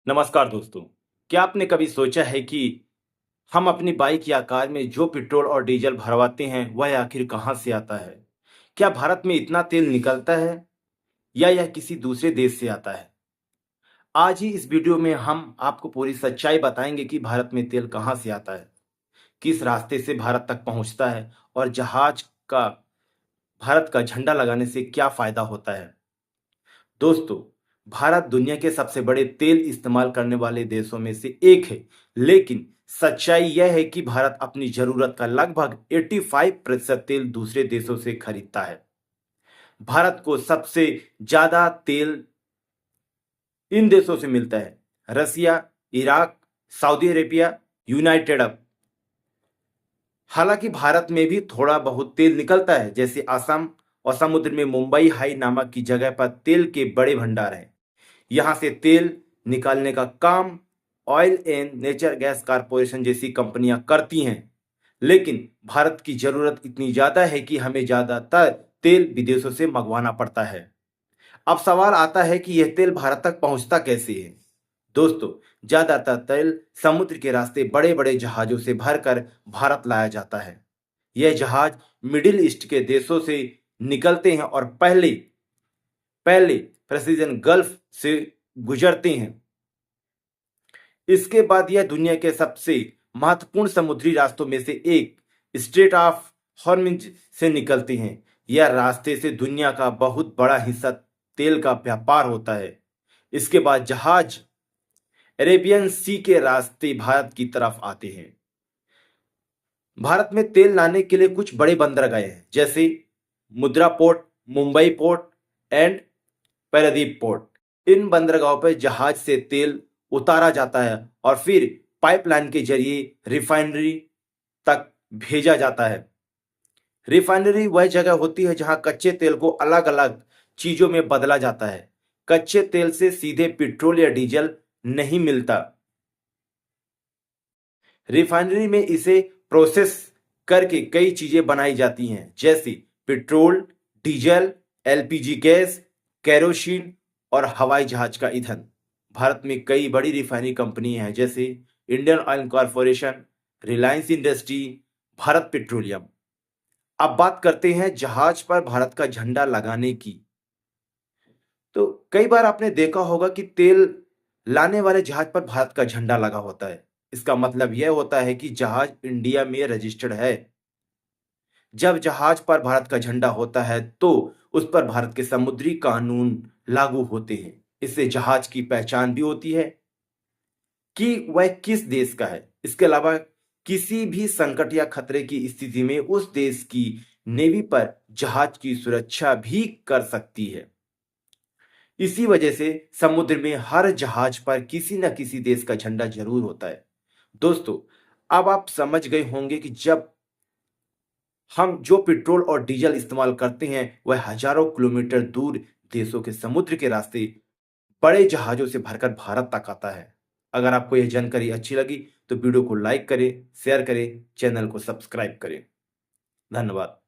नमस्कार दोस्तों। क्या आपने कभी सोचा है कि हम अपनी बाइक या कार में जो पेट्रोल और डीजल भरवाते हैं वह आखिर कहाँ से आता है? क्या भारत में इतना तेल निकलता है या यह किसी दूसरे देश से आता है? आज ही इस वीडियो में हम आपको पूरी सच्चाई बताएंगे कि भारत में तेल कहाँ से आता है, किस रास्ते से भारत तक पहुंचता है और जहाज का भारत का झंडा लगाने से क्या फायदा होता है। दोस्तों, भारत दुनिया के सबसे बड़े तेल इस्तेमाल करने वाले देशों में से एक है, लेकिन सच्चाई यह है कि भारत अपनी जरूरत का लगभग 85% तेल दूसरे देशों से खरीदता है। भारत को सबसे ज्यादा तेल इन देशों से मिलता है: Russia, Iraq, Saudi Arabia, United Arab. हालांकि भारत में भी थोड़ा बहुत तेल निकलता है, जैसे असम और समुद्र में मुंबई हाई नामक की जगह पर तेल के बड़े भंडार हैं। यहां से तेल निकालने का काम oil and nature gas corporation जैसी कंपनियां करती हैं। लेकिन भारत की जरूरत इतनी ज्यादा है कि हमें ज्यादातर तेल विदेशों से मंगवाना पड़ता है। अब सवाल आता है कि यह तेल भारत तक पहुंचता कैसे है। दोस्तों, ज्यादातर तेल समुद्र के रास्ते बड़े बड़े जहाजों से भरकर भारत लाया जाता है। यह जहाज मिडिल ईस्ट के देशों से निकलते हैं और पहले पहले प्रेसिजन गल्फ से गुजरते हैं। इसके बाद यह दुनिया के सबसे महत्वपूर्ण समुद्री रास्तों में से एक स्ट्रेट ऑफ हॉर्मुज से निकलते हैं। यह रास्ते से दुनिया का बहुत बड़ा हिस्सा तेल का व्यापार होता है। इसके बाद जहाज अरेबियन सी के रास्ते भारत की तरफ आते हैं। भारत में तेल लाने के लिए कुछ बड़े बंदरगाह हैं, जैसे Mundra port, Mumbai port and Paradip port. इन बंदरगाहों पर जहाज से तेल उतारा जाता है और फिर पाइपलाइन के जरिए रिफाइनरी तक भेजा जाता है। रिफाइनरी वह जगह होती है जहां कच्चे तेल को अलग अलग चीजों में बदला जाता है। कच्चे तेल से सीधे पेट्रोल या डीजल नहीं मिलता। रिफाइनरी में इसे प्रोसेस करके कई चीजें बनाई जाती हैं, जैसे petrol, diesel, LPG gas, kerosene और हवाई जहाज का ईंधन। भारत में कई बड़ी रिफाइनरी कंपनी हैं, जैसे Indian oil corporation, Reliance industry, Bharat petroleum. अब बात करते हैं जहाज पर भारत का झंडा लगाने की। तो कई बार आपने देखा होगा कि तेल लाने वाले जहाज पर भारत का झंडा लगा होता है। इसका मतलब यह होता है कि जहाज इंडिया में रजिस्टर्ड है। जब जहाज पर भारत का झंडा होता है तो उस पर भारत के समुद्री कानून लागू होते हैं। इससे जहाज की पहचान भी होती है कि वह किस देश का है। इसके अलावा किसी भी संकट या खतरे की स्थिति में उस देश की नेवी पर जहाज की सुरक्षा भी कर सकती है। इसी वजह से समुद्र में हर जहाज पर किसी न किसी देश का झंडा जरूर होता है। दोस्तों, अब आप समझ गए होंगे कि जब हम जो पेट्रोल और डीजल इस्तेमाल करते हैं वह हजारों किलोमीटर दूर देशों के समुद्र के रास्ते बड़े जहाजों से भरकर भारत तक आता है। अगर आपको यह जानकारी अच्छी लगी तो वीडियो को लाइक करें, शेयर करें, चैनल को सब्सक्राइब करें। धन्यवाद।